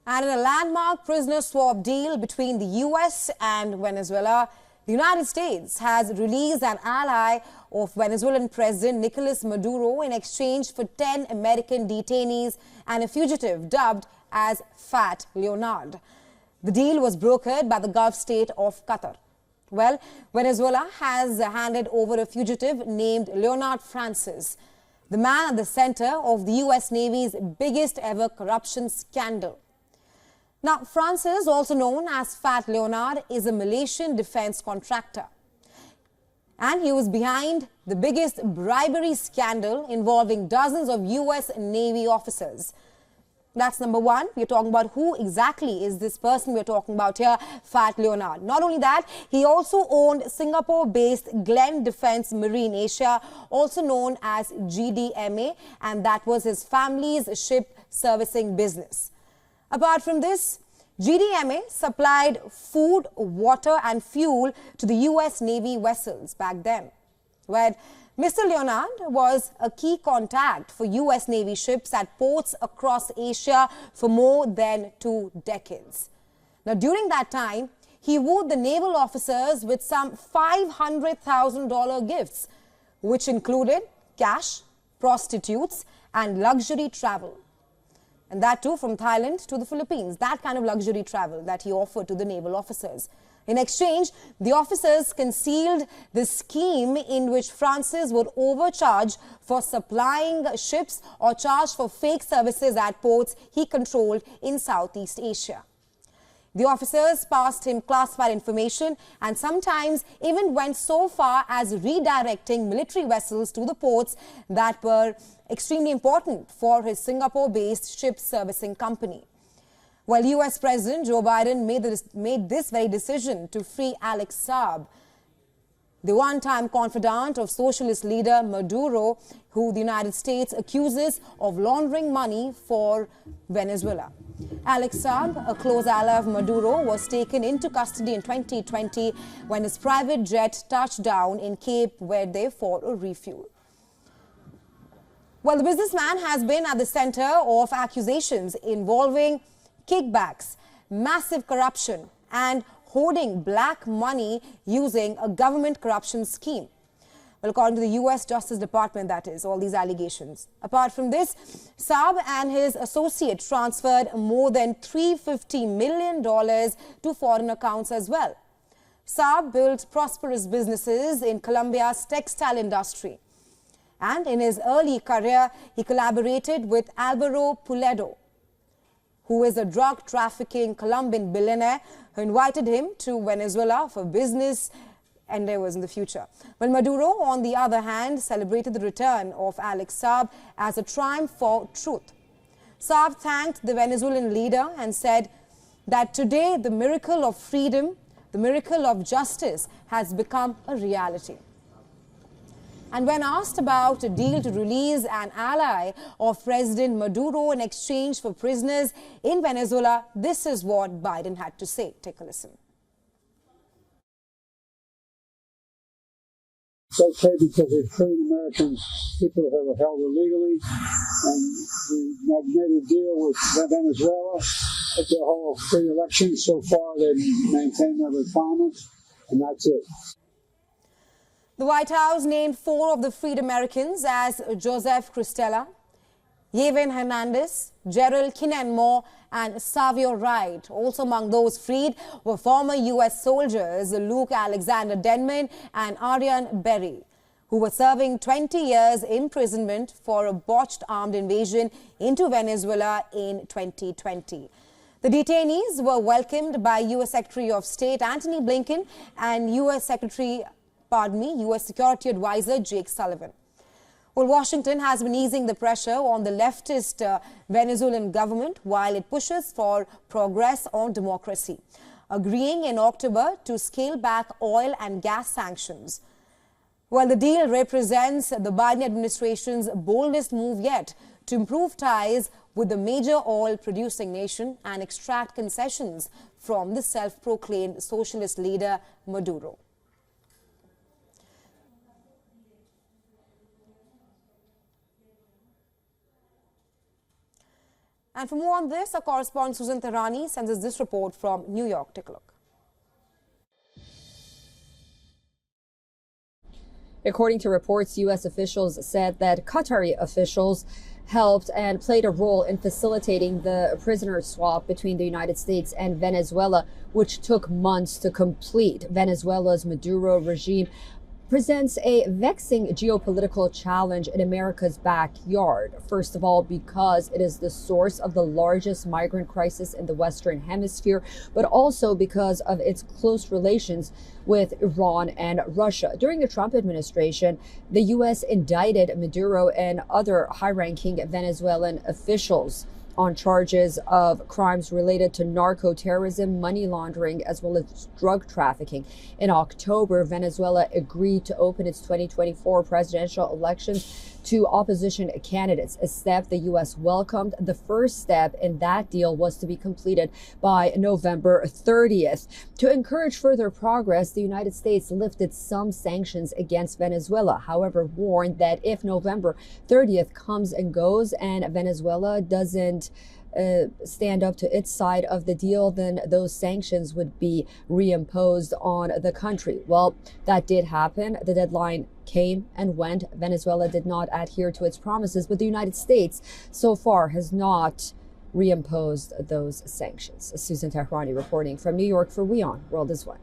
And in a landmark prisoner swap deal between the US and Venezuela, the United States has released an ally of Venezuelan President Nicolas Maduro in exchange for 10 American detainees and a fugitive dubbed as Fat Leonard. The deal was brokered by the Gulf state of Qatar. Well, Venezuela has handed over a fugitive named Leonard Francis, the man at the center of the US Navy's biggest ever corruption scandal. Now, Francis, also known as Fat Leonard, is a Malaysian defense contractor. And he was behind the biggest bribery scandal involving dozens of US Navy officers. That's number one. We're talking about who exactly is this person we're talking about here, Fat Leonard. Not only that, he also owned Singapore-based Glen Defence Marine Asia, also known as GDMA, and that was his family's ship servicing business. Apart from this, GDMA supplied food, water and fuel to the US Navy vessels back then. Well, Mr. Leonard was a key contact for US Navy ships at ports across Asia for more than 2 decades. Now, during that time, he wooed the naval officers with some $500,000 gifts, which included cash, prostitutes and luxury travel. And that too from Thailand to the Philippines, that kind of luxury travel that he offered to the naval officers. In exchange, the officers concealed the scheme in which Francis would overcharge for supplying ships or charge for fake services at ports he controlled in Southeast Asia. The officers passed him classified information and sometimes even went so far as redirecting military vessels to the ports that were extremely important for his Singapore-based ship servicing company. Well, US President Joe Biden made this very decision to free Alex Saab, the one-time confidant of socialist leader Maduro, who the United States accuses of laundering money for Venezuela. Alex Saab, a close ally of Maduro, was taken into custody in 2020 when his private jet touched down in Cape Verde for a refuel. Well, the businessman has been at the center of accusations involving kickbacks, massive corruption and hoarding black money using a government corruption scheme. Well, according to the US Justice Department, that is, all these allegations. Apart from this, Saab and his associate transferred more than $350 million to foreign accounts as well. Saab built prosperous businesses in Colombia's textile industry. And in his early career, he collaborated with Alvaro Pulido, who is a drug trafficking Colombian billionaire who invited him to Venezuela for business endeavors in the future. Well, Maduro, on the other hand, celebrated the return of Alex Saab as a triumph for truth. Saab thanked the Venezuelan leader and said that today the miracle of freedom, the miracle of justice has become a reality. And when asked about a deal to release an ally of President Maduro in exchange for prisoners in Venezuela, this is what Biden had to say. Take a listen. It's okay because they've freed American people who were held illegally, and we made a deal with Venezuela at the whole free election. So far, they've maintained their requirements, and that's it. The White House named 4 of the freed Americans as Joseph Cristela, Yevon Hernandez, Gerald Kinnan-Moore and Savio Wright. Also among those freed were former U.S. soldiers Luke Alexander Denman and Ariane Berry, who were serving 20 years imprisonment for a botched armed invasion into Venezuela in 2020. The detainees were welcomed by U.S. Secretary of State Antony Blinken and U.S. U.S. Security Advisor Jake Sullivan. Well, Washington has been easing the pressure on the leftist Venezuelan government while it pushes for progress on democracy, agreeing in October to scale back oil and gas sanctions. Well, the deal represents the Biden administration's boldest move yet to improve ties with the major oil-producing nation and extract concessions from the self-proclaimed socialist leader Maduro. And for more on this, our correspondent Susan Tehrani sends us this report from New York. Take a look. According to reports, U.S. officials said that Qatari officials helped and played a role in facilitating the prisoner swap between the United States and Venezuela, which took months to complete. Venezuela's Maduro regime presents a vexing geopolitical challenge in America's backyard. First of all, because it is the source of the largest migrant crisis in the Western Hemisphere, but also because of its close relations with Iran and Russia. During the Trump administration, the U.S. indicted Maduro and other high-ranking Venezuelan officials on charges of crimes related to narco-terrorism, money laundering, as well as drug trafficking. In October, Venezuela agreed to open its 2024 presidential elections to opposition candidates, a step the U.S. welcomed. The first step in that deal was to be completed by November 30th. To encourage further progress, the United States lifted some sanctions against Venezuela, however, warned that if November 30th comes and goes and Venezuela doesn't stand up to its side of the deal, then those sanctions would be reimposed on the country. Well, that did happen. The deadline came and went. Venezuela did not adhere to its promises, but the United States so far has not reimposed those sanctions. Susan Tehrani reporting from New York for WION World is One.